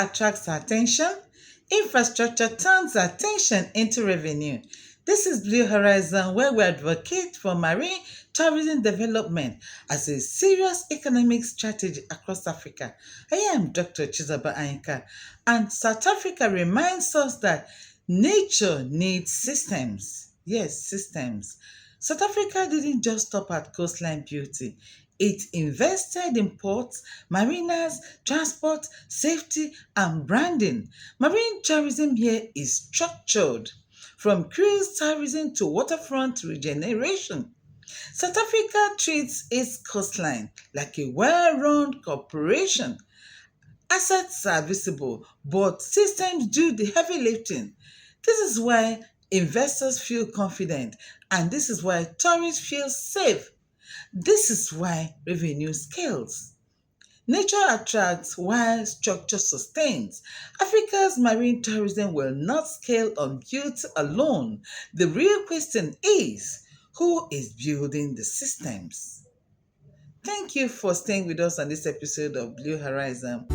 attracts attention, infrastructure turns attention into revenue. This is Blue Horizon, where we advocate for marine tourism development as a serious economic strategy across Africa. I am Dr. Chizoba Anyika, and South Africa reminds us that nature needs systems. Yes, systems. South Africa didn't just stop at coastline beauty. It invested in ports, marinas, transport, safety, and branding. Marine tourism here is structured from cruise tourism to waterfront regeneration. South Africa treats its coastline like a well run corporation. Assets are visible, but systems do the heavy lifting. This is why investors feel confident, and this is why tourists feel safe. This is why revenue scales. Nature attracts while structure sustains. Africa's marine tourism will not scale on beauty alone. The real question is, who is building the systems? Thank you for staying with us on this episode of Blue Horizon.